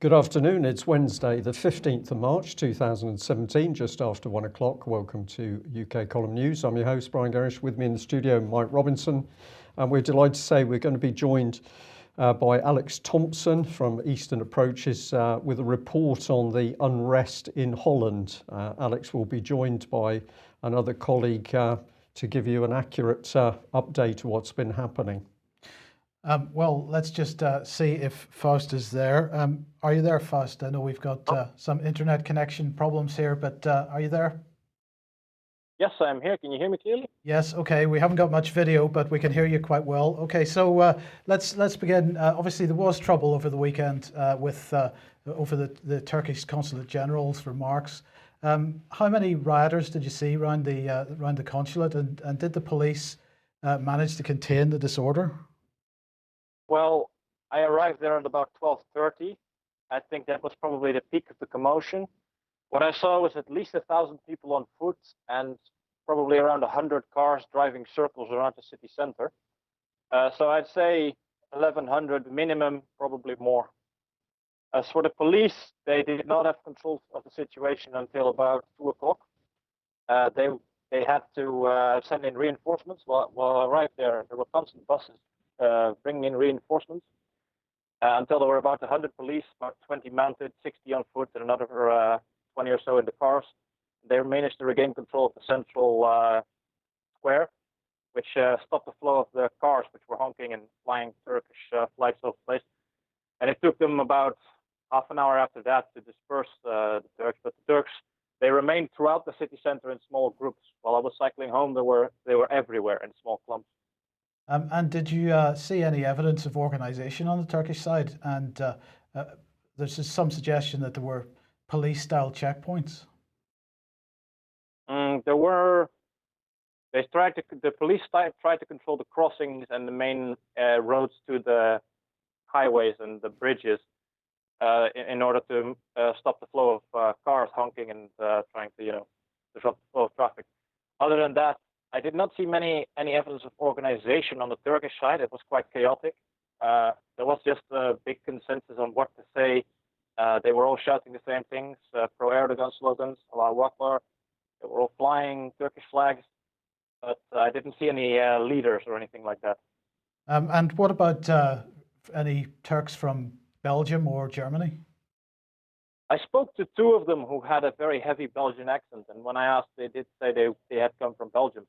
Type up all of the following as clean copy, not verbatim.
Good afternoon. It's Wednesday, the 15th of March 2017, just after 1 o'clock. Welcome to UK Column News. I'm your host, Brian Gerrish. With me in the studio, Mike Robinson. And we're delighted to say we're going to be joined by Alex Thomson from Eastern Approaches with a report on the unrest in Holland. Alex will be joined by another colleague to give you an accurate update of what's been happening. Well, let's just see if Faust is there. Are you there, Faust? I know we've got some internet connection problems here, but are you there? Yes, I'm here. Can you hear me clearly? Yes. Okay. We haven't got much video, but we can hear you quite well. Okay. So let's begin. Obviously, there was trouble over the weekend with over the Turkish Consulate General's remarks. How many rioters did you see around the consulate, and did the police manage to contain the disorder? Well, I arrived there at about 12:30. I think that was probably the peak of the commotion. What I saw was at least 1,000 people on foot and probably around 100 cars driving circles around the city center. So I'd say 1,100 minimum, probably more. As for the police, they did not have control of the situation until about 2 o'clock. They had to send in reinforcements. While I arrived there were constant buses bringing in reinforcements until there were about 100 police, about 20 mounted, 60 on foot, and another 20 or so in the cars. They managed to regain control of the central square, which stopped the flow of the cars, which were honking and flying Turkish flags over the place. And it took them about half an hour after that to disperse the Turks. But the Turks, they remained throughout the city center in small groups. While I was cycling home, they were everywhere in small clumps. And did you see any evidence of organization on the Turkish side? And there's some suggestion that there were police-style checkpoints. There were. The police tried to control the crossings and the main roads to the highways and the bridges in order to stop the flow of cars honking and trying to, disrupt the flow of traffic. Other than that, I did not see any evidence of organization on the Turkish side. It was quite chaotic. There was just a big consensus on what to say. They were all shouting the same things, pro-Erdogan slogans, Allahu Akbar. They were all flying Turkish flags, but I didn't see any leaders or anything like that. And what about any Turks from Belgium or Germany? I spoke to two of them who had a very heavy Belgian accent, and when I asked, they did say they had come from Belgium.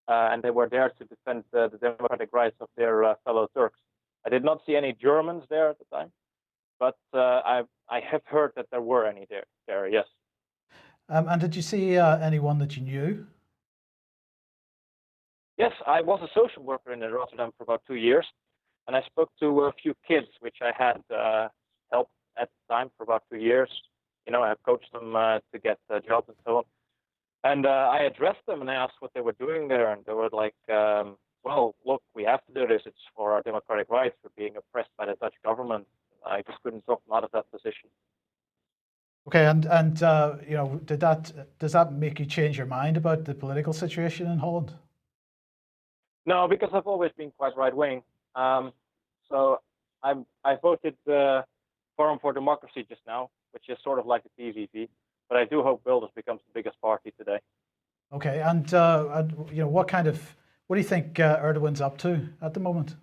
And they were there to defend the democratic rights of their fellow Turks. I did not see any Germans there at the time, but I have heard that there were any there, yes. And did you see anyone that you knew? Yes, I was a social worker in Rotterdam for about 2 years, and I spoke to a few kids, which I had helped at the time for about 2 years. I coached them to get jobs and so on. And I addressed them and I asked what they were doing there. And they were like, well, look, we have to do this. It's for our democratic rights. We're being oppressed by the Dutch government. I just couldn't talk them out of that position. Okay, and does that make you change your mind about the political situation in Holland? No, because I've always been quite right-wing. So I voted Forum for Democracy just now, which is sort of like the PVV. But I do hope Wilders becomes the biggest party today. Okay, and what do you think Erdogan's up to at the moment?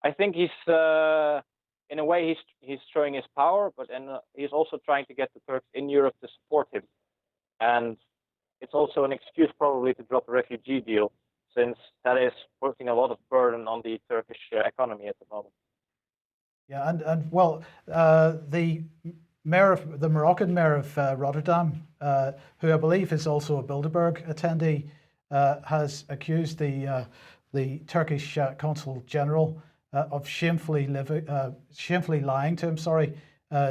I think he's, in a way, he's showing his power, but he's also trying to get the Turks in Europe to support him. And it's also an excuse probably to drop the refugee deal, since that is putting a lot of burden on the Turkish economy at the moment. Yeah, and well, the Moroccan mayor of Rotterdam, who I believe is also a Bilderberg attendee, has accused the Turkish Consul General of shamefully lying to him,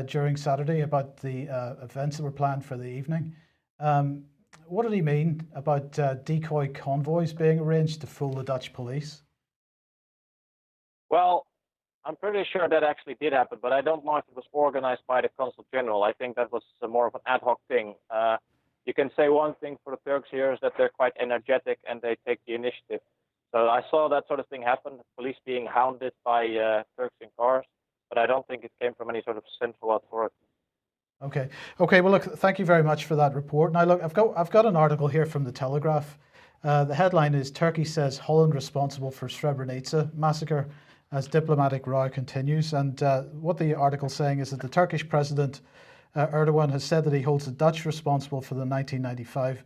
during Saturday about the events that were planned for the evening. What did he mean about decoy convoys being arranged to fool the Dutch police? Well, I'm pretty sure that actually did happen, but I don't know if it was organized by the Consul General. I think that was more of an ad hoc thing. You can say one thing for the Turks here is that they're quite energetic and they take the initiative. So I saw that sort of thing happen, police being hounded by Turks in cars. but I don't think it came from any sort of central authority. Okay. Okay. Well, look. Thank you very much for that report. Now, look, I've got an article here from the Telegraph. The headline is "Turkey says Holland responsible for Srebrenica massacre as diplomatic row continues." And what the article's saying is that the Turkish president Erdogan has said that he holds the Dutch responsible for the 1995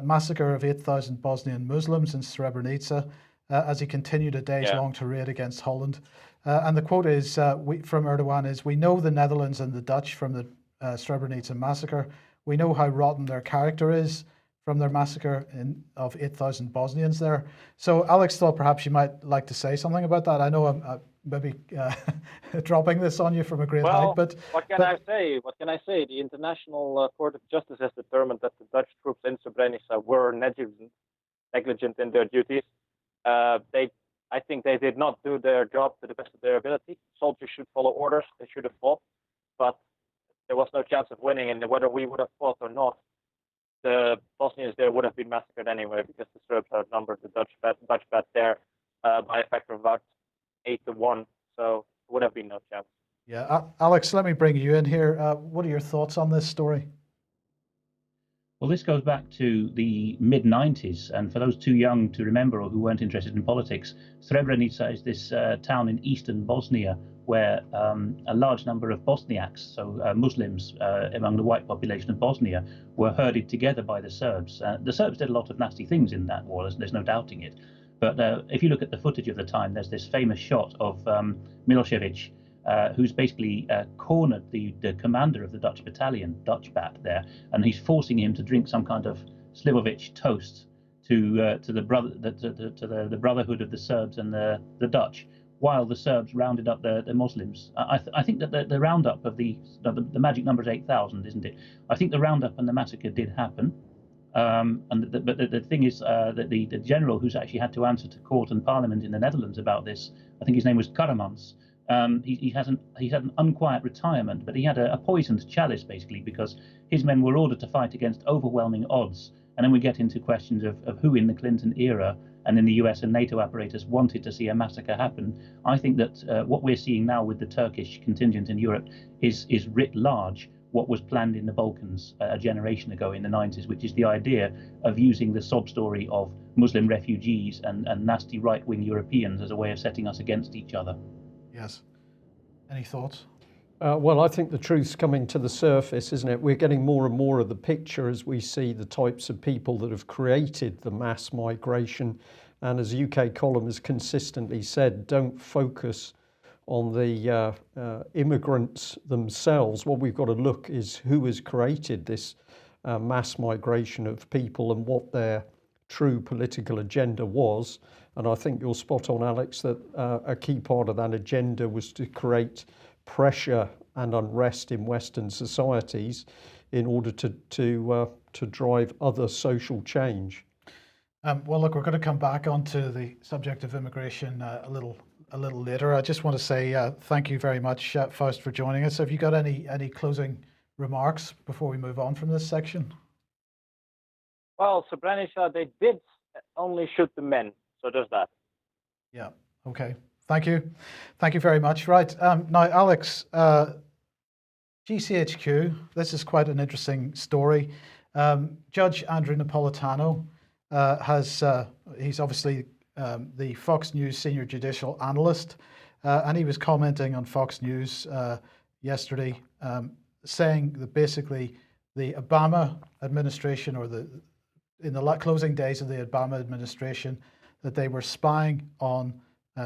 massacre of 8,000 Bosnian Muslims in Srebrenica as he continued a days-long tirade against Holland. And the quote is from Erdogan is, "We know the Netherlands and the Dutch from the Srebrenica massacre. We know how rotten their character is from their massacre of 8,000 Bosnians there." So Alex thought perhaps you might like to say something about that. I know I'm maybe dropping this on you from a great height, but what can I say? What can I say? The International Court of Justice has determined that the Dutch troops in Srebrenica were negligent in their duties. I think they did not do their job to the best of their ability. Soldiers should follow orders. They should have fought, but there was no chance of winning. And whether we would have fought or not, the Bosnians there would have been massacred anyway, because the Serbs outnumbered the Dutch bat there by a factor of about 8-1. So there would have been no chance. Yeah, Alex, let me bring you in here. What are your thoughts on this story? Well, this goes back to the mid-90s, and for those too young to remember or who weren't interested in politics, Srebrenica is this town in eastern Bosnia where a large number of Bosniaks, so Muslims among the white population of Bosnia, were herded together by the Serbs. The Serbs did a lot of nasty things in that war, there's no doubting it. But if you look at the footage of the time, there's this famous shot of Milosevic, who's basically cornered the commander of the Dutch battalion, Dutch bat there, and he's forcing him to drink some kind of Slivovic toast to the brotherhood of the Serbs and the Dutch, while the Serbs rounded up the Muslims. I think that the roundup of the magic number is 8,000, isn't it? I think the roundup and the massacre did happen. But the thing is that the general who's actually had to answer to court and parliament in the Netherlands about this, I think his name was Karamans. He had an unquiet retirement, but he had a poisoned chalice basically, because his men were ordered to fight against overwhelming odds. And then we get into questions of who in the Clinton era and in the US and NATO apparatus wanted to see a massacre happen. I think that what we're seeing now with the Turkish contingent in Europe is writ large what was planned in the Balkans a generation ago in the 90s, which is the idea of using the sob story of Muslim refugees and nasty right-wing Europeans as a way of setting us against each other. Yes. Any thoughts? Well, I think the truth's coming to the surface, isn't it? We're getting more and more of the picture as we see the types of people that have created the mass migration. And as UK Column has consistently said, don't focus on the immigrants themselves. What we've got to look is who has created this mass migration of people and what their true political agenda was. And I think you're spot on, Alex, that a key part of that agenda was to create pressure and unrest in Western societies in order to drive other social change. Well, look, we're going to come back onto the subject of immigration a little later. I just want to say thank you very much, Faust, for joining us. Have you got any closing remarks before we move on from this section? Well, Srebrenica, they did only shoot the men, so there's that. Yeah. Okay. Thank you. Thank you very much. Right. Now, Alex, GCHQ, this is quite an interesting story. Judge Andrew Napolitano he's obviously the Fox News senior judicial analyst, and he was commenting on Fox News yesterday, saying that basically the Obama administration, or in the closing days of the Obama administration, that they were spying on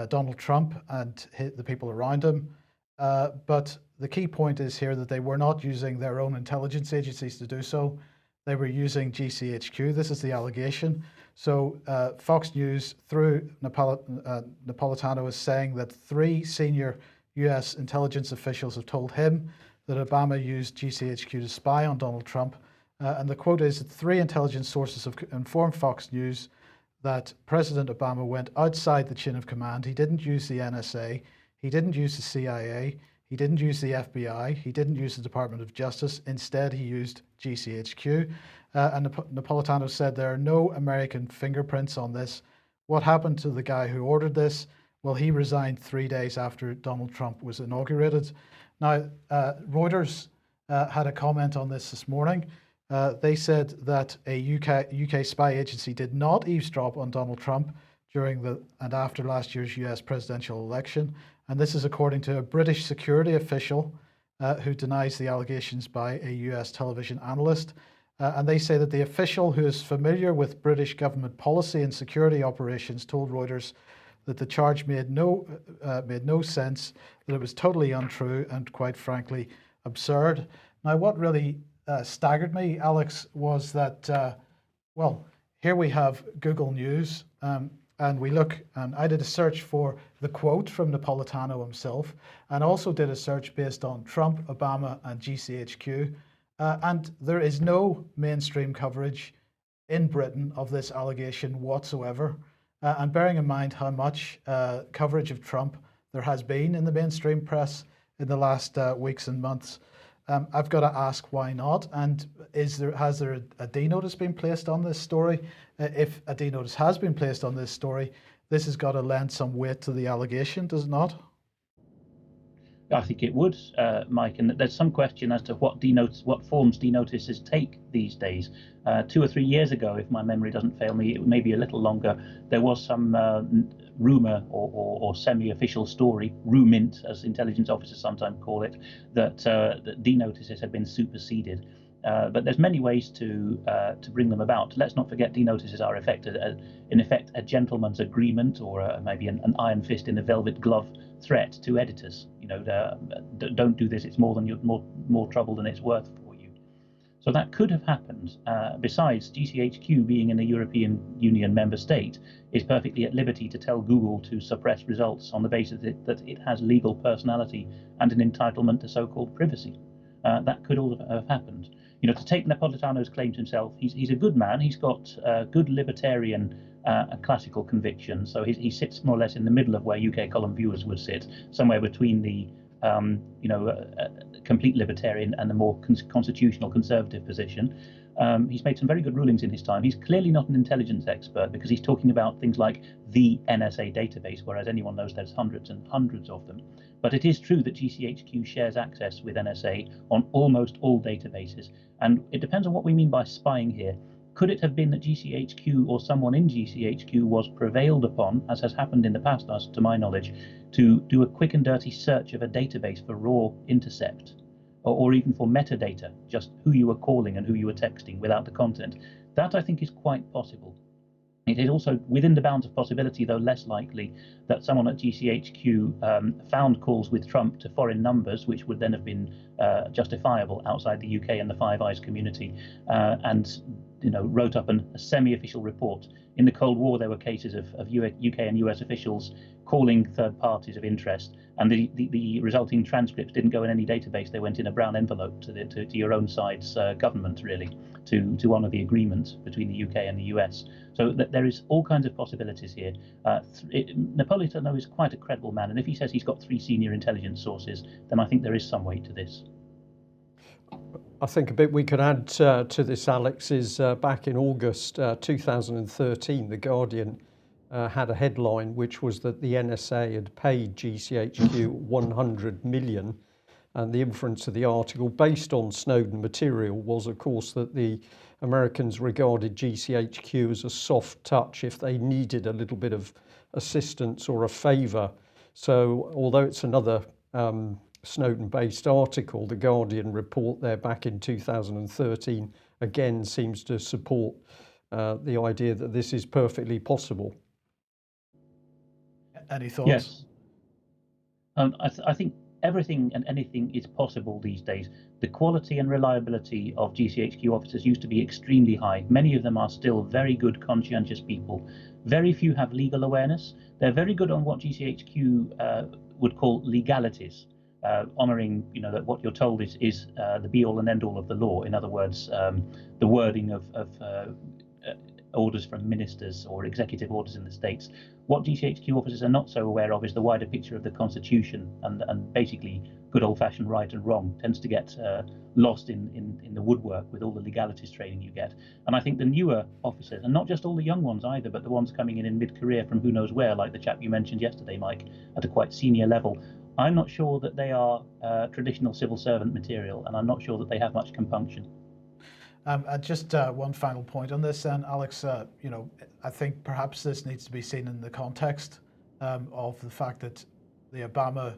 Donald Trump and the people around him. But the key point is here that they were not using their own intelligence agencies to do so. They were using GCHQ. This is the allegation. So Fox News, through Napolitano, is saying that 3 senior US intelligence officials have told him that Obama used GCHQ to spy on Donald Trump. And the quote is that 3 intelligence sources have informed Fox News that President Obama went outside the chain of command. He didn't use the NSA. He didn't use the CIA. He didn't use the FBI. He didn't use the Department of Justice. Instead, he used GCHQ. And Napolitano said there are no American fingerprints on this. What happened to the guy who ordered this? Well, he resigned 3 days after Donald Trump was inaugurated. Now, Reuters had a comment on this morning. They said that a UK spy agency did not eavesdrop on Donald Trump during and after last year's US presidential election. And this is according to a British security official who denies the allegations by a US television analyst. And they say that the official, who is familiar with British government policy and security operations, told Reuters that the charge made no sense, that it was totally untrue and, quite frankly, absurd. Now, what really staggered me, Alex, was that, well, here we have Google News, and we look, and I did a search for the quote from Napolitano himself, and also did a search based on Trump, Obama, and GCHQ, and there is no mainstream coverage in Britain of this allegation whatsoever. And bearing in mind how much coverage of Trump there has been in the mainstream press in the last weeks and months, I've got to ask why not. And has there a D notice been placed on this story? If a D notice has been placed on this story, this has got to lend some weight to the allegation, does it not? I think it would, Mike, and there's some question as to what forms D notices take these days. 2 or 3 years ago, if my memory doesn't fail me, maybe a little longer, there was some rumor or semi-official story, rumint, as intelligence officers sometimes call it, that D notices had been superseded. But there's many ways to bring them about. Let's not forget D notices are in effect a gentleman's agreement, or maybe an iron fist in a velvet glove threat to editors. Don't do this. It's more trouble than it's worth for you. So that could have happened. Besides, GCHQ, being in a European Union member state, is perfectly at liberty to tell Google to suppress results on the basis that it has legal personality and an entitlement to so-called privacy. That could all have happened. To take Napolitano's claim to himself, he's a good man. He's got good libertarian classical conviction. So he sits more or less in the middle of where UK column viewers would sit, somewhere between the complete libertarian and the more constitutional conservative position. He's made some very good rulings in his time. He's clearly not an intelligence expert, because he's talking about things like the NSA database, whereas anyone knows there's hundreds and hundreds of them. But it is true that GCHQ shares access with NSA on almost all databases. And it depends on what we mean by spying here. Could it have been that GCHQ or someone in GCHQ was prevailed upon, as has happened in the past, as to my knowledge, to do a quick and dirty search of a database for raw intercept, or even for metadata, just who you were calling and who you were texting without the content? That, I think, is quite possible. It is also within the bounds of possibility, though less likely, that someone at GCHQ found calls with Trump to foreign numbers, which would then have been justifiable outside the UK and the Five Eyes community, and wrote up a semi-official report. In the Cold War, there were cases of UK and US officials calling third parties of interest, and the resulting transcripts didn't go in any database. They went in a brown envelope to your own side's government, really, to honour the agreement between the UK and the US. So there is all kinds of possibilities here. Napolitano is quite a credible man, and if he says he's got 3 senior intelligence sources, then I think there is some weight to this. I think a bit we could add to this, Alex, is back in August 2013, The Guardian had a headline which was that the NSA had paid GCHQ 100 million. And the inference of the article, based on Snowden material, was, of course, that the Americans regarded GCHQ as a soft touch if they needed a little bit of assistance or a favour. So although it's another Snowden-based article, the Guardian report there back in 2013 again seems to support the idea that this is perfectly possible. Any thoughts? Yes. I think everything and anything is possible these days. The quality and reliability of GCHQ officers used to be extremely high. Many of them are still very good, conscientious people. Very few have legal awareness. They're very good on what GCHQ would call legalities, honouring, that what you're told is the be-all and end-all of the law. In other words, the wording of orders from ministers or executive orders in the States. What GCHQ officers are not so aware of is the wider picture of the Constitution, and basically good old-fashioned right and wrong tends to get lost in the woodwork with all the legalities training you get. And I think the newer officers, and not just all the young ones either, but the ones coming in mid-career from who knows where, like the chap you mentioned yesterday, Mike, at a quite senior level, I'm not sure that they are traditional civil servant material, and I'm not sure that they have much compunction. Just one final point on this, then, Alex. You know, I think perhaps this needs to be seen in the context of the fact that the Obama,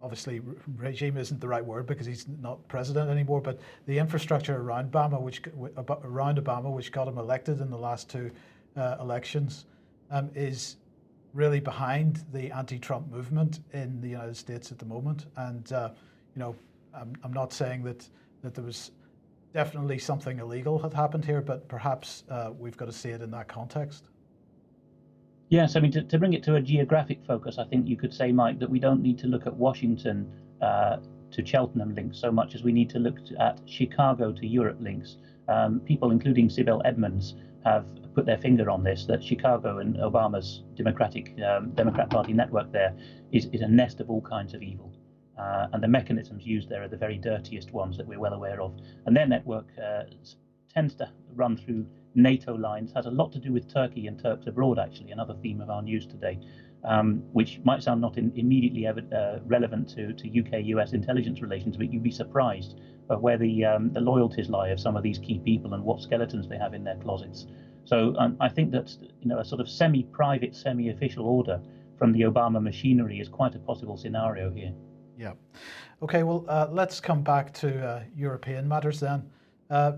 obviously, regime isn't the right word because he's not president anymore, but the infrastructure around Obama, which got him elected in the last two elections, is really behind the anti-Trump movement in the United States at the moment. And you know, I'm not saying that there was definitely something illegal had happened here, but perhaps we've got to see it in that context. Yes, I mean, to bring it to a geographic focus, I think you could say, Mike, that we don't need to look at Washington to Cheltenham links so much as we need to look at Chicago to Europe links. People, including Sibel Edmonds, have put their finger on this, that Chicago and Obama's Democrat Party network there is a nest of all kinds of evil. And the mechanisms used there are the very dirtiest ones that we're well aware of. And their network tends to run through NATO lines, has a lot to do with Turkey and Turks abroad, actually, another theme of our news today, which might sound not immediately relevant to UK-US intelligence relations, but you'd be surprised of where the loyalties lie of some of these key people and what skeletons they have in their closets. So I think that, you know, a sort of semi-private, semi-official order from the Obama machinery is quite a possible scenario here. Yeah. Okay, well, let's come back to European matters then.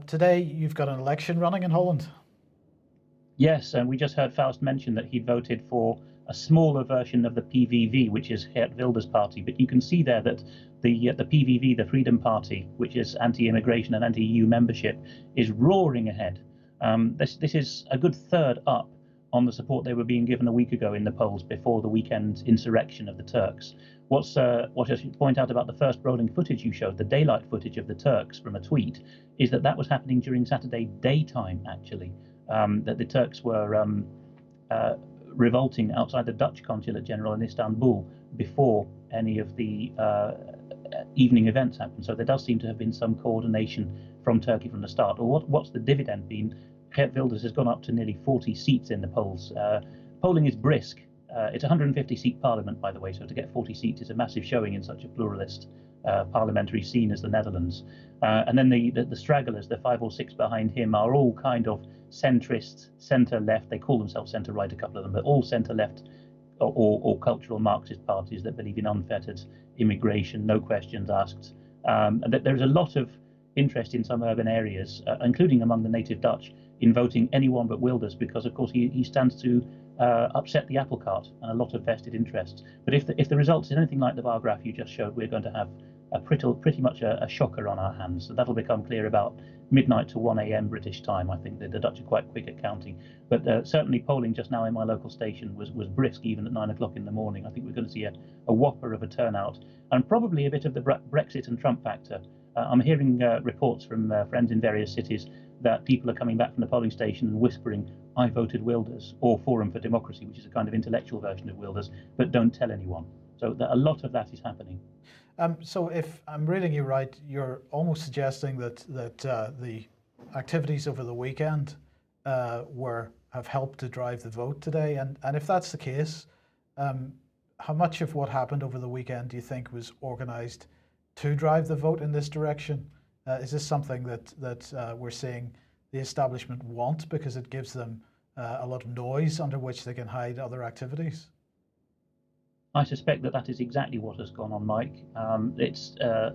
Today, you've got an election running in Holland. Yes, and we just heard Faust mention that he voted for a smaller version of the PVV, which is Geert Wilders' party. But you can see there that the PVV, the Freedom Party, which is anti-immigration and anti-EU membership, is roaring ahead. This is a good third up on the support they were being given a week ago in the polls before the weekend insurrection of the Turks. What I should point out about the first rolling footage you showed, the daylight footage of the Turks from a tweet, is that was happening during Saturday daytime, actually, that the Turks were revolting outside the Dutch consulate general in Istanbul before any of the evening events happened. So there does seem to have been some coordination from Turkey from the start. Or what's the dividend been? Geert Wilders has gone up to nearly 40 seats in the polls. Polling is brisk. It's a 150-seat parliament, by the way, so to get 40 seats is a massive showing in such a pluralist parliamentary scene as the Netherlands. And then the stragglers, the 5 or 6 behind him, are all kind of centrist, centre-left. They call themselves centre-right, a couple of them, but all centre-left or cultural Marxist parties that believe in unfettered immigration, no questions asked. And that there's a lot of interest in some urban areas, including among the native Dutch, in voting anyone but Wilders, because of course he stands to upset the apple cart and a lot of vested interests. But if the results is anything like the bar graph you just showed, we're going to have a pretty much a shocker on our hands. So that'll become clear about midnight to 1 a.m. British time. I think the Dutch are quite quick at counting. But certainly polling just now in my local station was brisk, even at 9 o'clock in the morning. I think we're going to see a whopper of a turnout, and probably a bit of the Brexit and Trump factor. I'm hearing reports from friends in various cities that people are coming back from the polling station and whispering, "I voted Wilders," or Forum for Democracy, which is a kind of intellectual version of Wilders, but don't tell anyone. So a lot of that is happening. So if I'm reading you right, you're almost suggesting that the activities over the weekend have helped to drive the vote today, and if that's the case, how much of what happened over the weekend do you think was organised to drive the vote in this direction? Is this something that we're seeing the establishment want because it gives them a lot of noise under which they can hide other activities? I suspect that is exactly what has gone on, Mike. There's a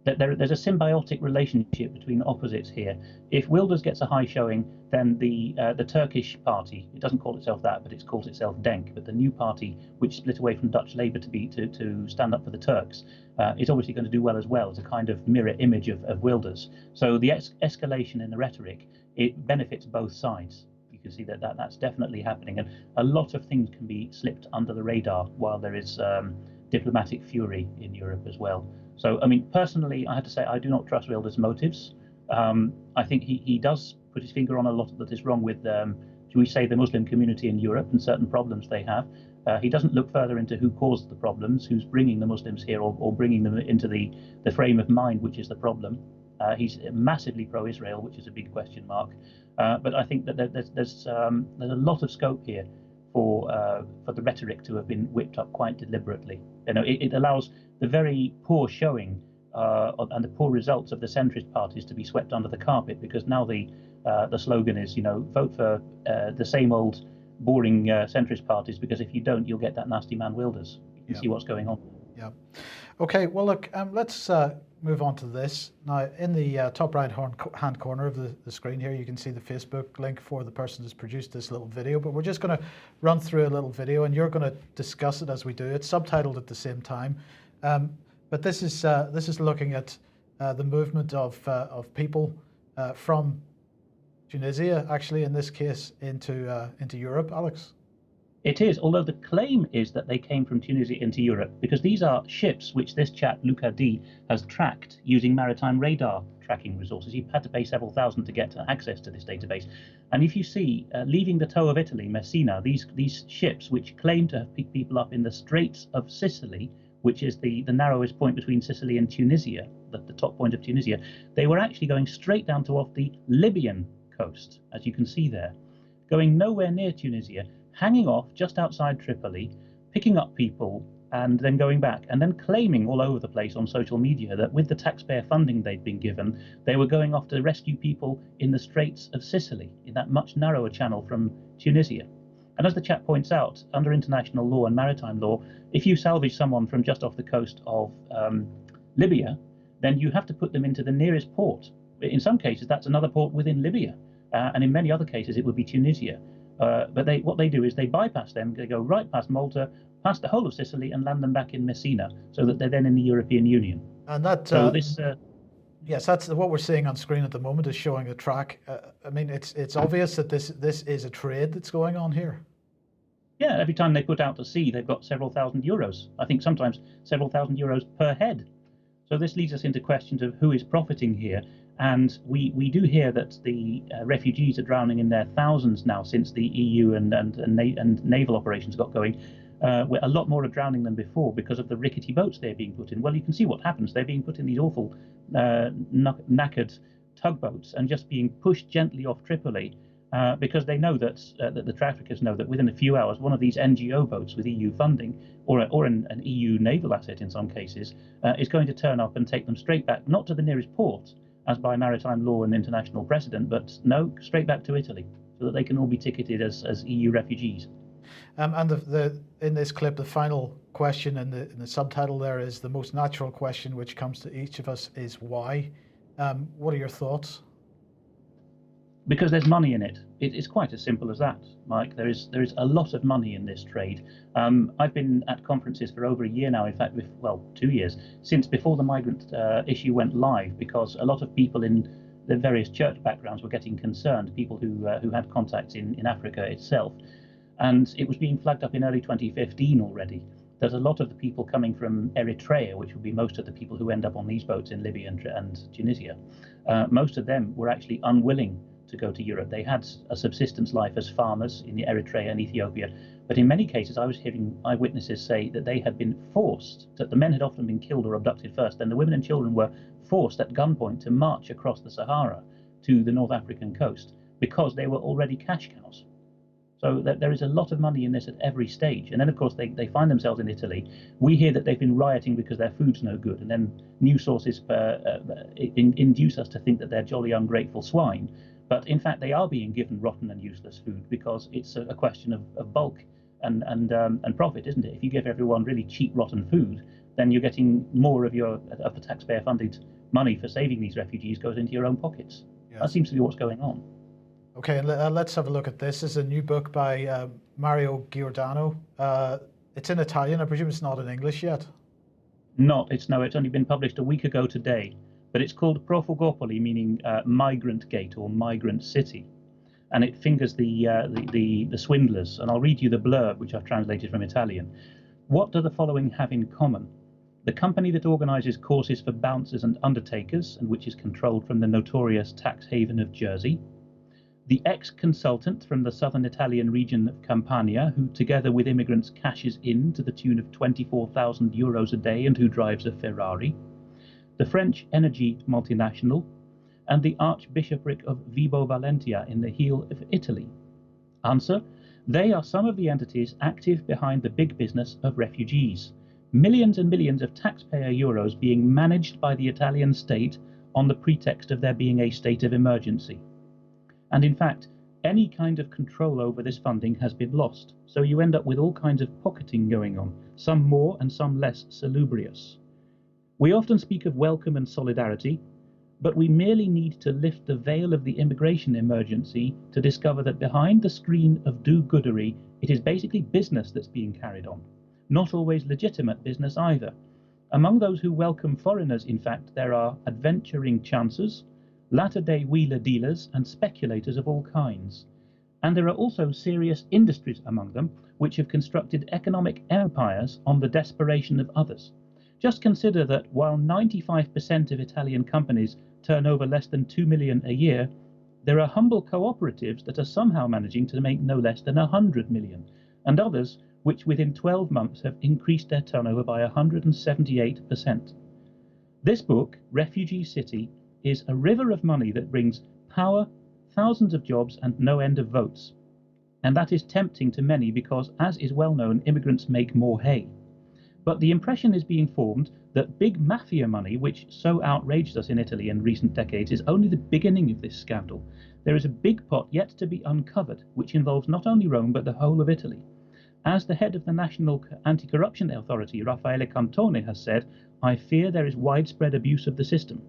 symbiotic relationship between opposites here. If Wilders gets a high showing, then the Turkish party, it doesn't call itself that, but it calls itself Denk, but the new party, which split away from Dutch Labour to stand up for the Turks, is obviously going to do well as well as a kind of mirror image of Wilders. So the escalation in the rhetoric, it benefits both sides. You can see that's definitely happening, and a lot of things can be slipped under the radar while there is diplomatic fury in Europe as well. So, I mean, personally, I have to say I do not trust Wilders' motives. I think he does put his finger on a lot that is wrong with, shall we say, the Muslim community in Europe and certain problems they have. He doesn't look further into who caused the problems, who's bringing the Muslims here or bringing them into the frame of mind, which is the problem. He's massively pro-Israel, which is a big question mark. But I think that there's a lot of scope here for the rhetoric to have been whipped up quite deliberately. It allows the very poor showing and the poor results of the centrist parties to be swept under the carpet, because now the slogan is, vote for the same old boring centrist parties, because if you don't, you'll get that nasty man Wilders. You can see what's going on. Yeah. Okay. Well, look. Let's move on to this now. In the top right-hand corner of the screen here, you can see the Facebook link for the person who's produced this little video. But we're just going to run through a little video, and you're going to discuss it as we do it, subtitled at the same time. But this is looking at the movement of people from Tunisia, actually in this case, into Europe. Alex. It is, although the claim is that they came from Tunisia into Europe, because these are ships which this chap, Luca D, has tracked using maritime radar tracking resources. He had to pay several thousand to get access to this database. And if you see, leaving the toe of Italy, Messina, these ships which claim to have picked people up in the Straits of Sicily, which is the narrowest point between Sicily and Tunisia, the top point of Tunisia, they were actually going straight down to off the Libyan coast, as you can see there, going nowhere near Tunisia, hanging off just outside Tripoli, picking up people and then going back, and then claiming all over the place on social media that with the taxpayer funding they'd been given, they were going off to rescue people in the Straits of Sicily, in that much narrower channel from Tunisia. And as the chap points out, under international law and maritime law, if you salvage someone from just off the coast of Libya, then you have to put them into the nearest port. In some cases, that's another port within Libya. And in many other cases, it would be Tunisia. But what they do is they bypass them, they go right past Malta, past the whole of Sicily, and land them back in Messina, so that they're then in the European Union. And that, so this, yes, that's what we're seeing on screen at the moment, is showing a track. I mean, it's obvious that this is a trade that's going on here. Yeah, every time they put out to sea, they've got several thousand euros. I think sometimes several thousand euros per head. So this leads us into questions of who is profiting here. And we do hear that the refugees are drowning in their thousands now since the EU and naval operations got going. Where a lot more are drowning than before because of the rickety boats they're being put in. Well, you can see what happens. They're being put in these awful knackered tugboats and just being pushed gently off Tripoli because they know that the traffickers know that within a few hours, one of these NGO boats with EU funding or an EU naval asset in some cases is going to turn up and take them straight back, not to the nearest port, as by maritime law and international precedent, but no, straight back to Italy, so that they can all be ticketed as EU refugees. And in this clip, the final question in the subtitle there is the most natural question which comes to each of us is why. What are your thoughts? Because there's money in it. It's quite as simple as that, Mike. There is a lot of money in this trade. I've been at conferences for over a year now, in fact, 2 years, since before the migrant issue went live, because a lot of people in the various church backgrounds were getting concerned, people who had contacts in Africa itself. And it was being flagged up in early 2015 already that a lot of the people coming from Eritrea, which would be most of the people who end up on these boats in Libya and Tunisia, most of them were actually unwilling to go to Europe. They had a subsistence life as farmers in Eritrea and Ethiopia, but in many cases I was hearing eyewitnesses say that they had been forced, that the men had often been killed or abducted first, and the women and children were forced at gunpoint to march across the Sahara to the North African coast because they were already cash cows. So there is a lot of money in this at every stage. And then, of course, they find themselves in Italy. We hear that they've been rioting because their food's no good. And then news sources induce us to think that they're jolly ungrateful swine. But in fact, they are being given rotten and useless food because it's a question of bulk and profit, isn't it? If you give everyone really cheap, rotten food, then you're getting more of the taxpayer-funded money for saving these refugees goes into your own pockets. Yes. That seems to be what's going on. Okay, let's have a look at this. This is a new book by Mario Giordano. It's in Italian. I presume it's not in English yet. It's only been published a week ago today. But it's called Profugopoli, meaning migrant gate or migrant city. And it fingers the swindlers. And I'll read you the blurb, which I've translated from Italian. What do the following have in common? the company that organises courses for bouncers and undertakers, and which is controlled from the notorious tax haven of Jersey, the ex-consultant from the southern Italian region of Campania, who together with immigrants cashes in to the tune of €24,000 a day and who drives a Ferrari, the French energy multinational, and the Archbishopric of Vibo Valentia in the heel of Italy. Answer: they are some of the entities active behind the big business of refugees. Millions and millions of taxpayer euros being managed by the Italian state on the pretext of there being a state of emergency. And in fact, any kind of control over this funding has been lost, so you end up with all kinds of pocketing going on, some more and some less salubrious. We often speak of welcome and solidarity, but we merely need to lift the veil of the immigration emergency to discover that behind the screen of do-goodery, it is basically business that's being carried on. Not always legitimate business either. Among those who welcome foreigners, in fact, there are adventuring chancers, latter-day wheeler dealers, and speculators of all kinds. And there are also serious industries among them, which have constructed economic empires on the desperation of others. Just consider that while 95% of Italian companies turn over less than 2 million a year, there are humble cooperatives that are somehow managing to make no less than 100 million, and others which within 12 months have increased their turnover by 178%. This book, Refugee City, is a river of money that brings power, thousands of jobs, and no end of votes. And that is tempting to many because, as is well known, immigrants make more hay. But the impression is being formed that big mafia money, which so outraged us in Italy in recent decades, is only the beginning of this scandal. There is a big pot yet to be uncovered, which involves not only Rome but the whole of Italy. As the head of the National Anti-Corruption Authority, Raffaele Cantone, has said, "I fear there is widespread abuse of the system."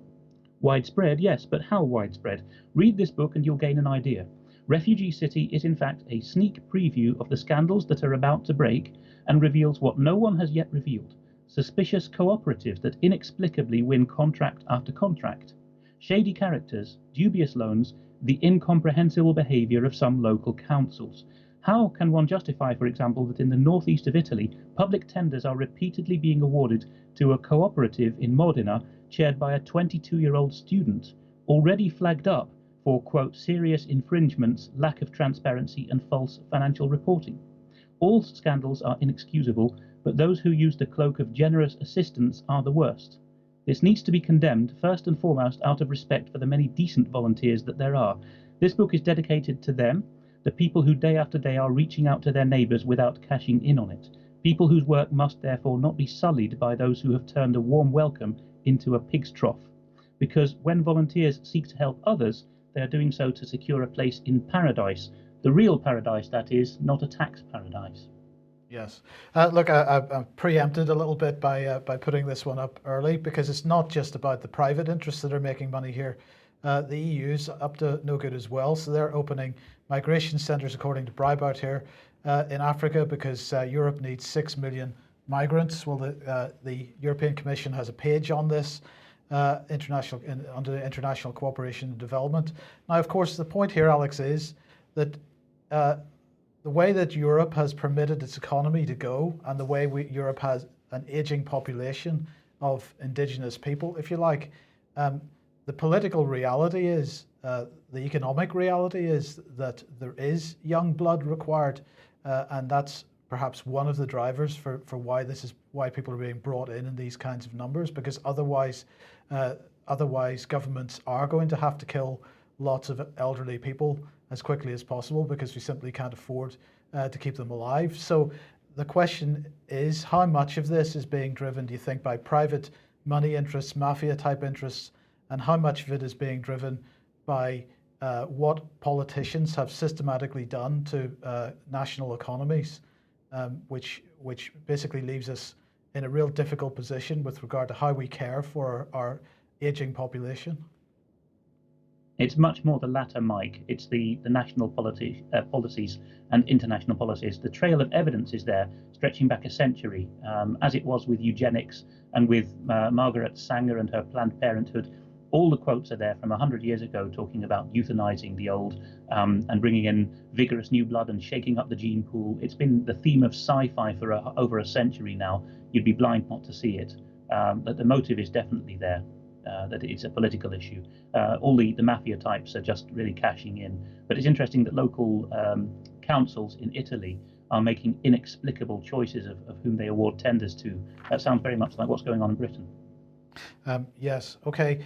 Widespread, yes, but how widespread? Read this book and you'll gain an idea. Refugee City is in fact a sneak preview of the scandals that are about to break and reveals what no one has yet revealed: suspicious cooperatives that inexplicably win contract after contract, shady characters, dubious loans, the incomprehensible behaviour of some local councils. How can one justify, for example, that in the northeast of Italy, public tenders are repeatedly being awarded to a cooperative in Modena chaired by a 22-year-old student, already flagged up for, quote, serious infringements, lack of transparency and false financial reporting? All scandals are inexcusable, but those who use the cloak of generous assistance are the worst. This needs to be condemned, first and foremost, out of respect for the many decent volunteers that there are. This book is dedicated to them, the people who day after day are reaching out to their neighbours without cashing in on it, people whose work must therefore not be sullied by those who have turned a warm welcome into a pig's trough. Because when volunteers seek to help others, they are doing so to secure a place in paradise, the real paradise, that is, not a tax paradise. Yes. Look, I preempted a little bit by putting this one up early, because it's not just about the private interests that are making money here. The EU's up to no good as well, so they're opening migration centres, according to Breitbart here, in Africa, because Europe needs 6 million migrants. Well, the European Commission has a page on this under international cooperation and development. Now, of course, the point here, Alex, is that the way that Europe has permitted its economy to go, and the way Europe has an aging population of indigenous people, if you like, the political reality is, the economic reality is that there is young blood required, and that's perhaps one of the drivers for why people are being brought in these kinds of numbers, because otherwise governments are going to have to kill lots of elderly people as quickly as possible, because we simply can't afford to keep them alive. So the question is, how much of this is being driven, do you think, by private money interests, mafia type interests, and how much of it is being driven by what politicians have systematically done to national economies, which basically leaves us in a real difficult position with regard to how we care for our aging population? It's much more the latter, Mike. It's the national policies and international policies. The trail of evidence is there, stretching back a century, as it was with eugenics and with Margaret Sanger and her Planned Parenthood. All the quotes are there from 100 years ago, talking about euthanizing the old and bringing in vigorous new blood and shaking up the gene pool. It's been the theme of sci-fi for over a century now. You'd be blind not to see it. that the motive is definitely there, that it's a political issue. All the mafia types are just really cashing in. But it's interesting that local councils in Italy are making inexplicable choices of whom they award tenders to. That sounds very much like what's going on in Britain. Yes, okay.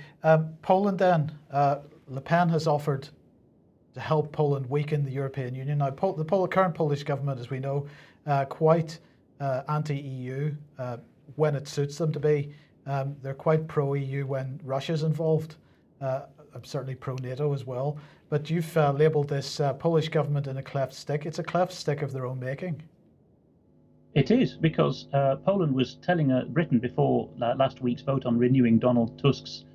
Poland then, Le Pen has offered to help Poland weaken the European Union. Now, the current Polish government, as we know, quite anti-EU when it suits them to be. They're quite pro-EU when Russia's involved. Certainly pro-NATO as well. But you've labelled this Polish government in a cleft stick. It's a cleft stick of their own making. It is, because Poland was telling Britain before last week's vote on renewing Donald Tusk's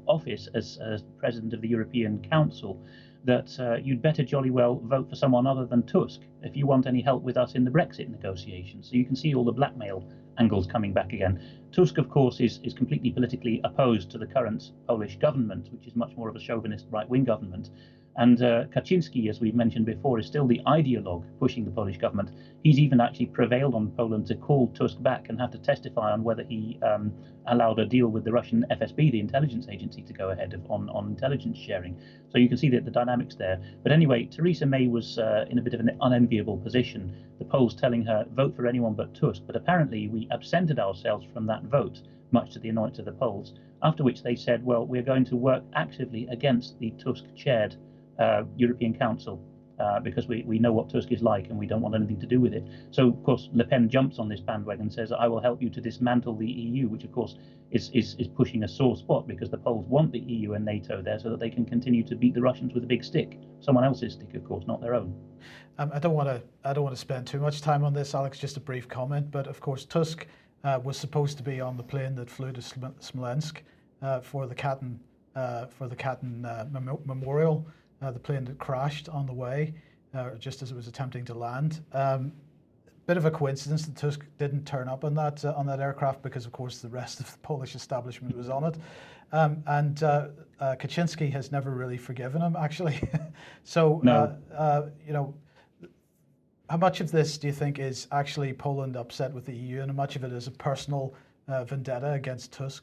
office as President of the European Council that you'd better jolly well vote for someone other than Tusk if you want any help with us in the Brexit negotiations. So you can see all the blackmail angles coming back again. Tusk, of course, is completely politically opposed to the current Polish government, which is much more of a chauvinist right-wing government. And Kaczynski, as we mentioned before, is still the ideologue pushing the Polish government. He's even actually prevailed on Poland to call Tusk back and have to testify on whether he allowed a deal with the Russian FSB, the intelligence agency, to go ahead on intelligence sharing. So you can see that the dynamics there. But anyway, Theresa May was in a bit of an unenviable position. The polls telling her, vote for anyone but Tusk. But apparently we absented ourselves from that vote, much to the annoyance of the polls, after which they said, well, we're going to work actively against the Tusk-chaired European Council because we know what Tusk is like and we don't want anything to do with it. So, of course, Le Pen jumps on this bandwagon and says, I will help you to dismantle the EU, which, of course, is pushing a sore spot because the Poles want the EU and NATO there so that they can continue to beat the Russians with a big stick. Someone else's stick, of course, not their own. I don't want to spend too much time on this, Alex, just a brief comment. But, of course, Tusk was supposed to be on the plane that flew to Smolensk for the Katyn memorial. The plane that crashed on the way, just as it was attempting to land. Bit of a coincidence that Tusk didn't turn up on that aircraft because, of course, the rest of the Polish establishment was on it. And Kaczynski has never really forgiven him, actually. So, no. How much of this do you think is actually Poland upset with the EU, and how much of it is a personal vendetta against Tusk?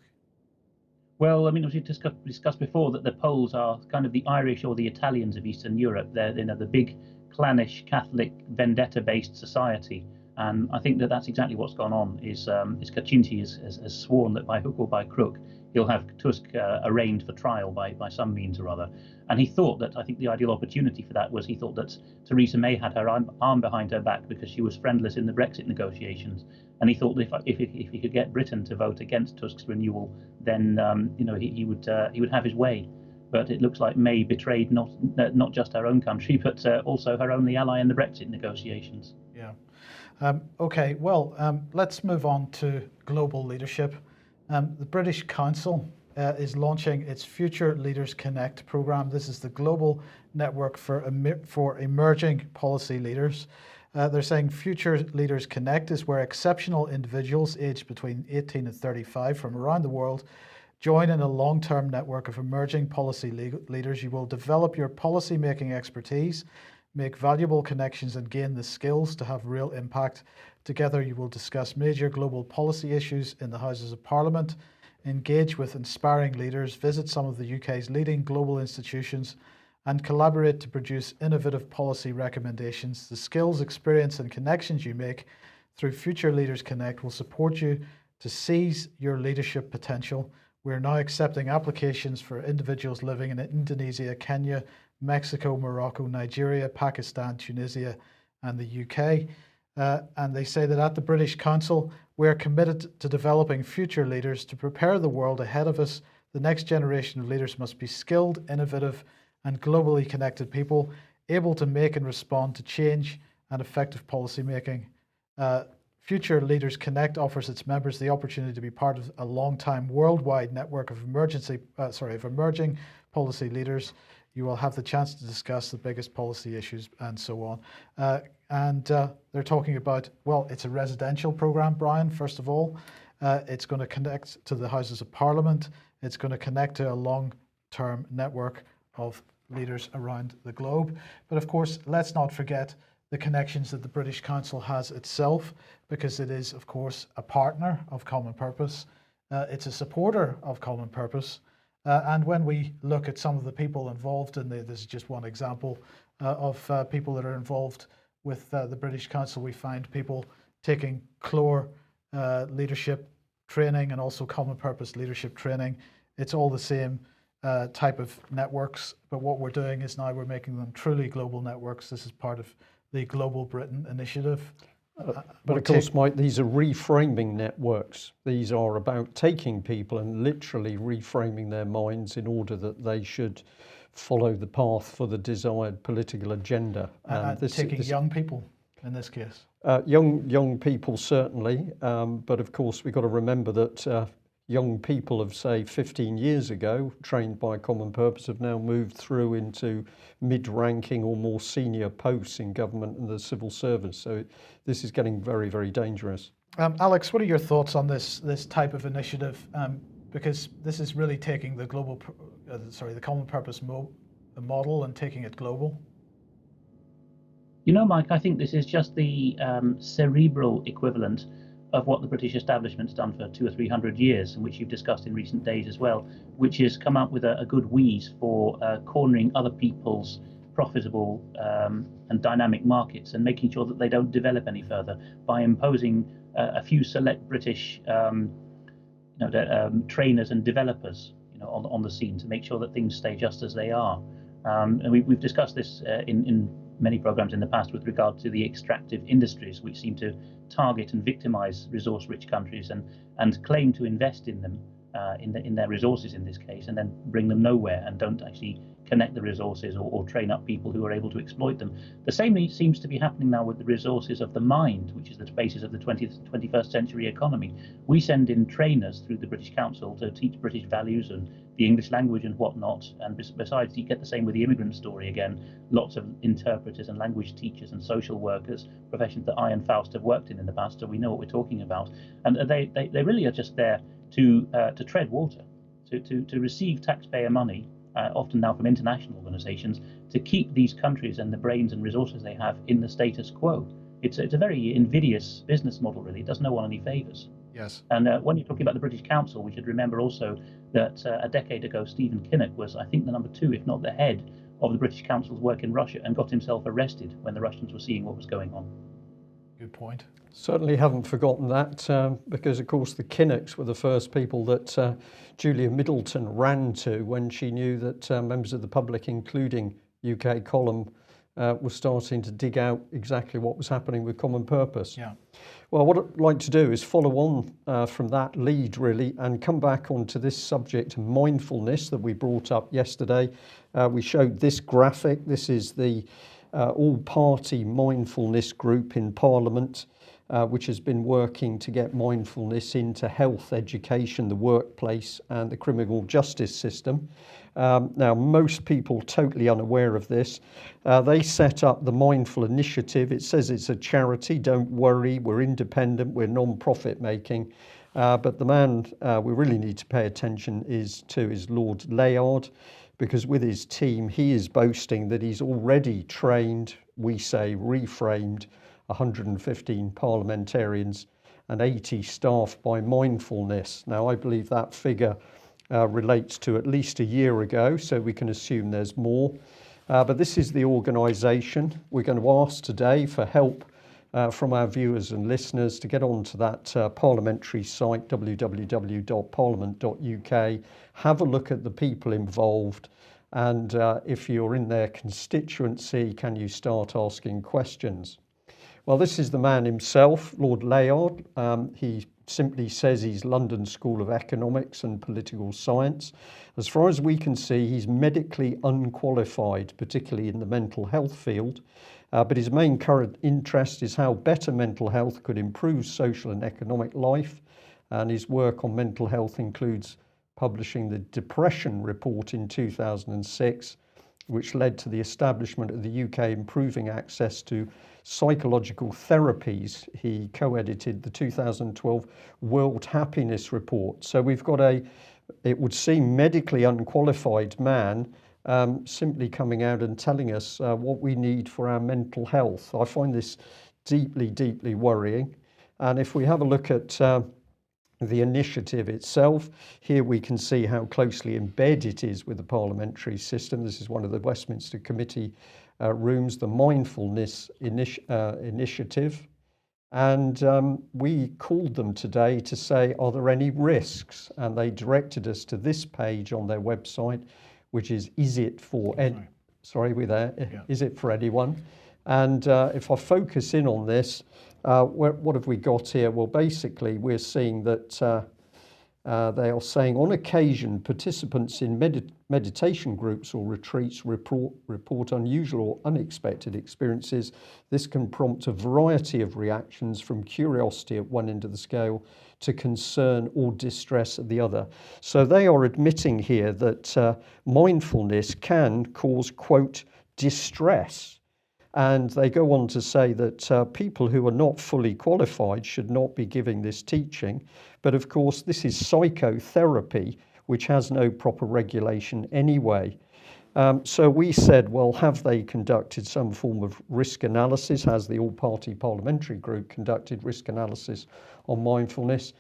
Well, I mean, as we discussed before, that the Poles are kind of the Irish or the Italians of Eastern Europe. They're, the big clannish Catholic vendetta-based society, and I think that that's exactly what's gone on. Is Kaczynski has sworn that by hook or by crook he'll have Tusk arraigned for trial by some means or other. And he thought that, I think the ideal opportunity for that was he thought that Theresa May had her arm behind her back because she was friendless in the Brexit negotiations. And he thought that if he could get Britain to vote against Tusk's renewal, then he would have his way. But it looks like May betrayed not just her own country, but also her only ally in the Brexit negotiations. Yeah. Okay. Well, let's move on to global leadership. The British Council is launching its Future Leaders Connect program. This is the global network for emerging policy leaders. They're saying Future Leaders Connect is where exceptional individuals aged between 18 and 35 from around the world join in a long-term network of emerging policy leaders. You will develop your policy-making expertise, make valuable connections, and gain the skills to have real impact. Together, you will discuss major global policy issues in the Houses of Parliament, engage with inspiring leaders, visit some of the UK's leading global institutions, and collaborate to produce innovative policy recommendations. The skills, experience, and connections you make through Future Leaders Connect will support you to seize your leadership potential. We're now accepting applications for individuals living in Indonesia, Kenya, Mexico, Morocco, Nigeria, Pakistan, Tunisia, and the UK. And they say that at the British Council, we're committed to developing future leaders to prepare the world ahead of us. The next generation of leaders must be skilled, innovative, and globally connected people, able to make and respond to change and effective policy making. Future Leaders Connect offers its members the opportunity to be part of a long-time worldwide network of emerging policy leaders. You will have the chance to discuss the biggest policy issues and so on. And they're talking about, well, it's a residential program, Brian, first of all. It's going to connect to the Houses of Parliament. It's going to connect to a long-term network of leaders around the globe. But of course, let's not forget the connections that the British Council has itself, because it is, of course, a partner of common purpose. it's a supporter of common purpose. And when we look at some of the people involved in this is just one example of people that are involved with the British Council, we find people taking CLOR leadership training and also common purpose leadership training. It's all the same type of networks, but what we're doing is now we're making them truly global networks. This is part of the Global Britain Initiative. But of course, Mike, these are reframing networks. These are about taking people and literally reframing their minds in order that they should follow the path for the desired political agenda. And taking young people in this case. Young people certainly, but of course we've got to remember that young people of, say, 15 years ago, trained by Common Purpose, have now moved through into mid-ranking or more senior posts in government and the civil service. So this is getting very, very dangerous. Alex, what are your thoughts on this type of initiative? Because this is really taking the the Common Purpose model and taking it global. You know, Mike, I think this is just the cerebral equivalent of what the British establishment's done for 200 or 300 years, and which you've discussed in recent days as well, which is come up with a good wheeze for cornering other people's profitable and dynamic markets and making sure that they don't develop any further by imposing a few select British trainers and developers, on the scene to make sure that things stay just as they are. And we've discussed this in many programs in the past with regard to the extractive industries, which seem to target and victimize resource-rich countries and claim to invest in them, in their resources in this case, and then bring them nowhere and don't actually connect the resources or train up people who are able to exploit them. The same seems to be happening now with the resources of the mind, which is the basis of the 21st century economy. We send in trainers through the British Council to teach British values and the English language and whatnot. And besides, you get the same with the immigrant story again. Lots of interpreters and language teachers and social workers, professions that I and Faust have worked in the past, so we know what we're talking about. And they really are just there to tread water, to receive taxpayer money, often now from international organizations, to keep these countries and the brains and resources they have in the status quo. It's a very invidious business model, really. It does no one any favors. Yes. And when you're talking about the British Council, we should remember also that a decade ago, Stephen Kinnock was, I think, the number 2, if not the head of the British Council's work in Russia, and got himself arrested when the Russians were seeing what was going on. Good point. Certainly haven't forgotten that, because of course the Kinnocks were the first people that Julia Middleton ran to when she knew that members of the public, including UK Column, were starting to dig out exactly what was happening with Common Purpose. Yeah. Well, what I'd like to do is follow on from that lead, really, and come back onto this subject, mindfulness, that we brought up yesterday. We showed this graphic. This is the all-party mindfulness group in Parliament, which has been working to get mindfulness into health, education, the workplace and the criminal justice system. Now, most people totally unaware of this. They set up the Mindful Initiative. It says it's a charity. Don't worry, we're independent, we're non-profit making. But the man we really need to pay attention is Lord Layard, because with his team, he is boasting that he's already trained, we say reframed, 115 parliamentarians and 80 staff by mindfulness. Now, I believe that figure relates to at least a year ago, so we can assume there's more. But this is the organisation. We're going to ask today for help from our viewers and listeners to get onto that parliamentary site, www.parliament.uk, have a look at the people involved, and if you're in their constituency, can you start asking questions? Well, this is the man himself, Lord Layard. He simply says he's London School of Economics and Political Science. As far as we can see, he's medically unqualified, particularly in the mental health field. But his main current interest is how better mental health could improve social and economic life. And his work on mental health includes publishing the Depression Report in 2006, which led to the establishment of the UK Improving Access to Psychological Therapies. He co-edited the 2012 World Happiness Report. So we've got it would seem, medically unqualified man simply coming out and telling us what we need for our mental health. I find this deeply, deeply worrying. And if we have a look at the initiative itself. Here we can see how closely embedded it is with the parliamentary system. This is one of the Westminster Committee rooms, the Mindfulness Initiative. And we called them today to say, are there any risks? And they directed us to this page on their website, which is it for sorry, we're there. Yeah. Is it for anyone? And if I focus in on this, what have we got here? Well, basically, we're seeing that they are saying on occasion, participants in meditation groups or retreats report unusual or unexpected experiences. This can prompt a variety of reactions, from curiosity at one end of the scale to concern or distress at the other. So they are admitting here that mindfulness can cause, quote, distress. And they go on to say that people who are not fully qualified should not be giving this teaching. But of course, this is psychotherapy, which has no proper regulation anyway. So we said, well, have they conducted some form of risk analysis? Has the all-party parliamentary group conducted risk analysis on mindfulness?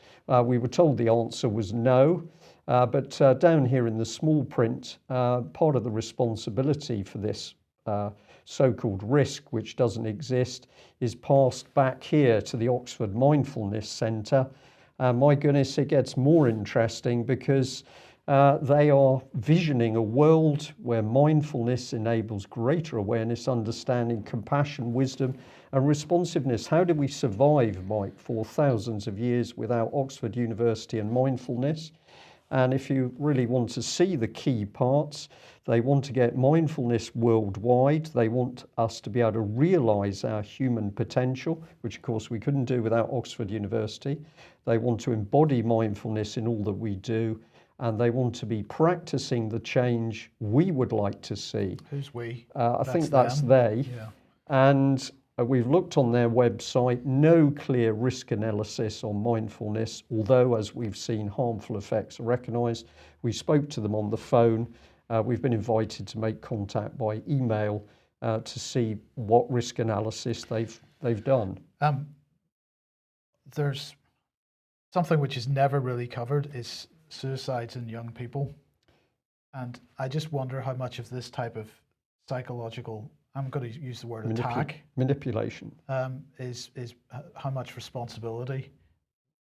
We were told the answer was no. But down here in the small print, part of the responsibility for this so-called risk, which doesn't exist, is passed back here to the Oxford Mindfulness Centre. My goodness, it gets more interesting because they are visioning a world where mindfulness enables greater awareness, understanding, compassion, wisdom, and responsiveness. How did we survive, Mike, for thousands of years without Oxford University and mindfulness? And if you really want to see the key parts, they want to get mindfulness worldwide. They want us to be able to realise our human potential, which of course we couldn't do without Oxford University. They want to embody mindfulness in all that we do, and they want to be practicing the change we would like to see. Who's we? I think that's they. Yeah. And we've looked on their website, no clear risk analysis on mindfulness, although, as we've seen, harmful effects are recognised. We spoke to them on the phone. We've been invited to make contact by email to see what risk analysis they've done. There's something which is never really covered is suicides in young people. And I just wonder how much of this type of psychological, I'm going to use the word attack, manipulation, is how much responsibility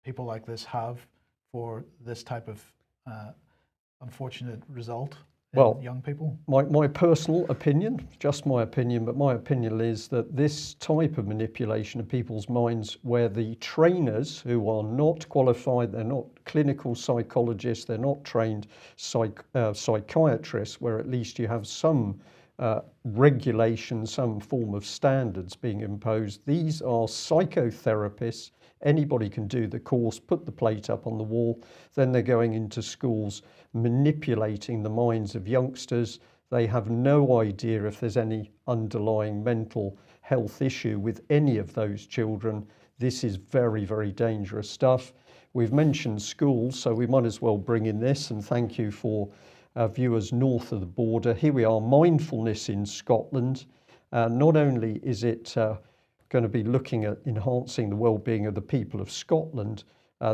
people like this have for this type of unfortunate result in young people. My personal opinion, just my opinion, but my opinion is that this type of manipulation of people's minds, where the trainers who are not qualified, they're not clinical psychologists, they're not trained psychiatrists, where at least you have some regulation, some form of standards being imposed. These are psychotherapists. Anybody can do the course, put the plate up on the wall. Then they're going into schools, manipulating the minds of youngsters. They have no idea if there's any underlying mental health issue with any of those children. This is very, very dangerous stuff. We've mentioned schools, so we might as well bring in this, and thank you for viewers north of the border. Here we are, mindfulness in Scotland. Not only is it going to be looking at enhancing the well-being of the people of Scotland,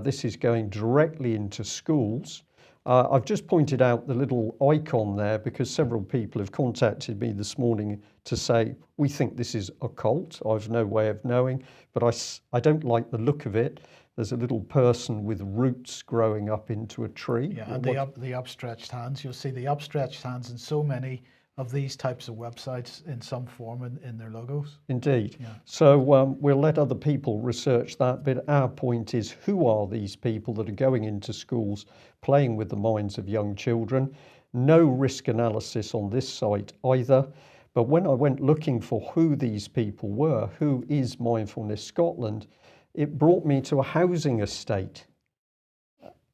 this is going directly into schools. I've just pointed out the little icon there because several people have contacted me this morning to say, we think this is occult. I've no way of knowing, but I don't like the look of it. There's a little person with roots growing up into a tree. Yeah, and the upstretched hands. You'll see the upstretched hands in so many of these types of websites in some form in their logos. Indeed. Yeah. So we'll let other people research that, but our point is, who are these people that are going into schools, playing with the minds of young children? No risk analysis on this site either. But when I went looking for who these people were, who is Mindfulness Scotland, it brought me to a housing estate.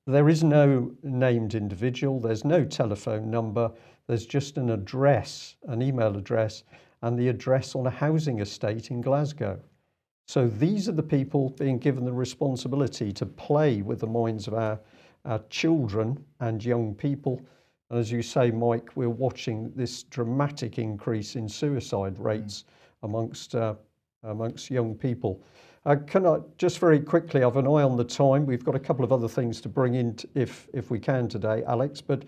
There is no named individual, there's no telephone number, there's just an address, an email address, and the address on a housing estate in Glasgow. So these are the people being given the responsibility to play with the minds of our children and young people. And as you say, Mike, we're watching this dramatic increase in suicide rates amongst young people. Can I just very quickly have an eye on the time? We've got a couple of other things to bring in, if we can today, Alex. But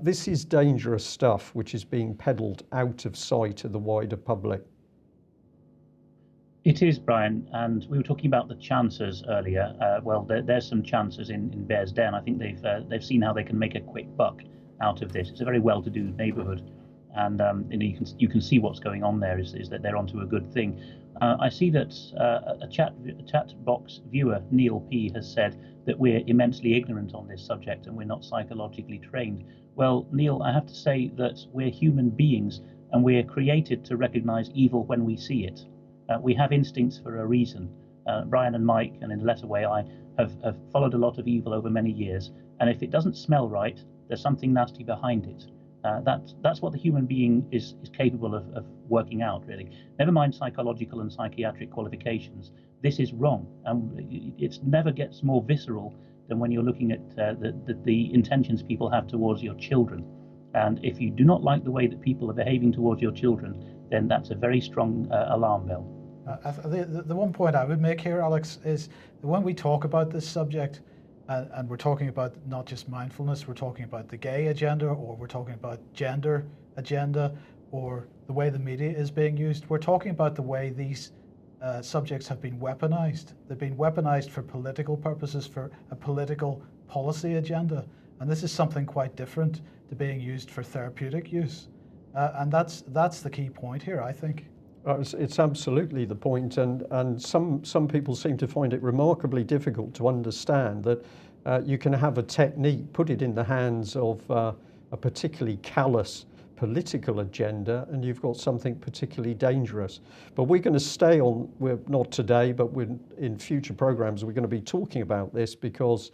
this is dangerous stuff, which is being peddled out of sight of the wider public. It is, Brian, and we were talking about the chancers earlier. Well, there's some chancers in Bear's Den. I think they've seen how they can make a quick buck out of this. It's a very well-to-do neighbourhood, and you can see what's going on there is that they're onto a good thing. I see that a chat box viewer, Neil P, has said that we're immensely ignorant on this subject and we're not psychologically trained. Well, Neil, I have to say that we're human beings and we're created to recognise evil when we see it. We have instincts for a reason. Brian and Mike, and in a lesser way I, have followed a lot of evil over many years, and if it doesn't smell right, there's something nasty behind it. That's what the human being is capable of working out, really. Never mind psychological and psychiatric qualifications. This is wrong, and it never gets more visceral than when you're looking at the intentions people have towards your children. And if you do not like the way that people are behaving towards your children, then that's a very strong alarm bell. The one point I would make here, Alex, is that when we talk about this subject, and we're talking about not just mindfulness, we're talking about the gay agenda, or we're talking about gender agenda, or the way the media is being used. We're talking about the way these subjects have been weaponized. They've been weaponized for political purposes, for a political policy agenda. And this is something quite different to being used for therapeutic use. And that's the key point here, I think. It's absolutely the point, and some people seem to find it remarkably difficult to understand that you can have a technique, put it in the hands of a particularly callous political agenda, and you've got something particularly dangerous. But we're going to stay on, we're not today, but in future programs we're going to be talking about this, because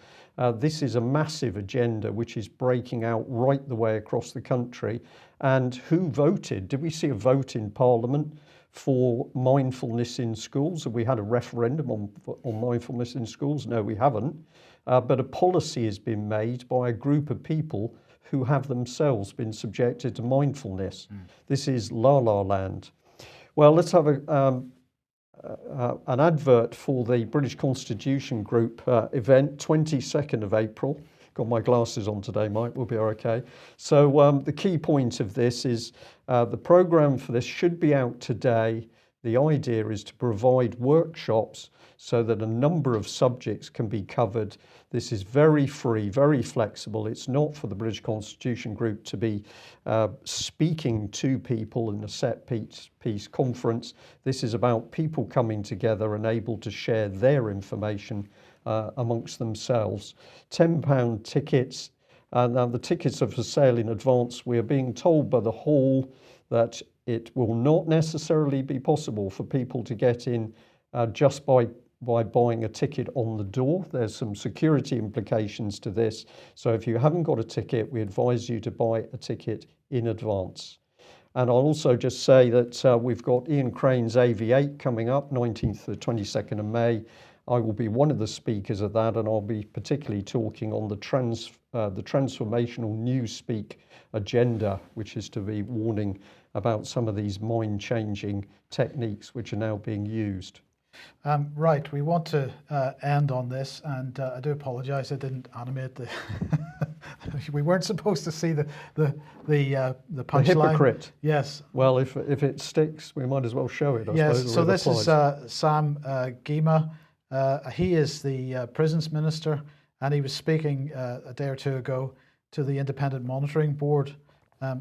this is a massive agenda which is breaking out right the way across the country. And who voted? Did we see a vote in Parliament for mindfulness in schools? Have we had a referendum on mindfulness in schools? No, we haven't. But a policy has been made by a group of people who have themselves been subjected to mindfulness. This is la-la land. Well, let's have an advert for the British Constitution Group event, 22nd of April. Got my glasses on today, Mike, we'll be okay. So the key point of this is the programme for this should be out today. The idea is to provide workshops so that a number of subjects can be covered. This is very free, very flexible. It's not for the British Constitution Group to be speaking to people in a set piece conference. This is about people coming together and able to share their information amongst themselves. £10 tickets. Now the tickets are for sale in advance. We are being told by the hall that it will not necessarily be possible for people to get in just by buying a ticket on the door. There's some security implications to this. So if you haven't got a ticket, we advise you to buy a ticket in advance. And I'll also just say that we've got Ian Crane's AV8 coming up, 19th to the 22nd of May. I will be one of the speakers at that, and I'll be particularly talking on the transformational Newspeak agenda, which is to be warning about some of these mind-changing techniques which are now being used. Right, we want to end on this, and I do apologise I didn't animate the. We weren't supposed to see the punchline. The hypocrite. Yes. Well, if it sticks, we might as well show it. I yes. So this is Sam Gyimah. He is the prisons minister, and he was speaking a day or two ago to the Independent Monitoring Board,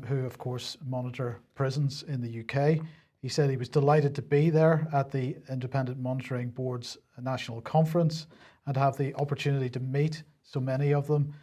who of course monitor prisons in the UK. He said he was delighted to be there at the Independent Monitoring Board's national conference and have the opportunity to meet so many of them.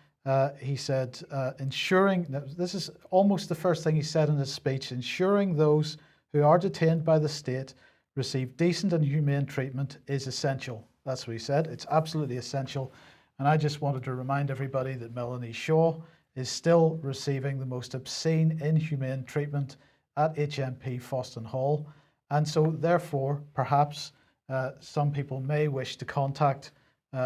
He said, ensuring, this is almost the first thing he said in his speech, ensuring those who are detained by the state receive decent and humane treatment is essential. That's what he said. It's absolutely essential. And I just wanted to remind everybody that Melanie Shaw is still receiving the most obscene, inhumane treatment at HMP Foston Hall. And so therefore, perhaps some people may wish to contact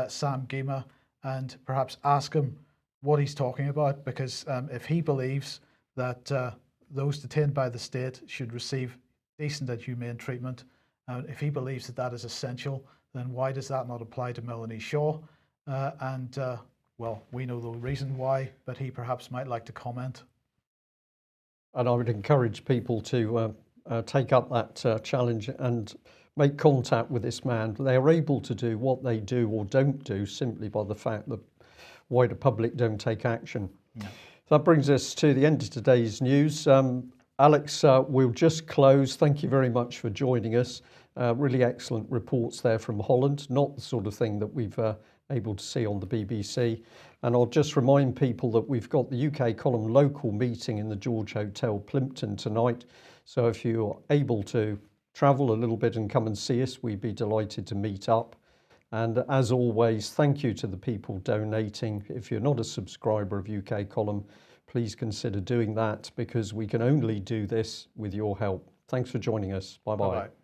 Sam Gyimah and perhaps ask him what he's talking about, because if he believes that those detained by the state should receive decent and humane treatment, if he believes that that is essential, then why does that not apply to Melanie Shaw? Well, we know the reason why, but he perhaps might like to comment. And I would encourage people to take up that challenge and make contact with this man. They are able to do what they do or don't do simply by the fact that wider public don't take action. Yeah. That brings us to the end of today's news. Alex, we'll just close. Thank you very much for joining us. Really excellent reports there from Holland, not the sort of thing that we've able to see on the BBC. And I'll just remind people that we've got the UK Column local meeting in the George Hotel, Plimpton tonight. So if you're able to travel a little bit and come and see us, we'd be delighted to meet up. And as always, thank you to the people donating. If you're not a subscriber of UK Column, please consider doing that, because we can only do this with your help. Thanks for joining us. Bye-bye. Bye-bye.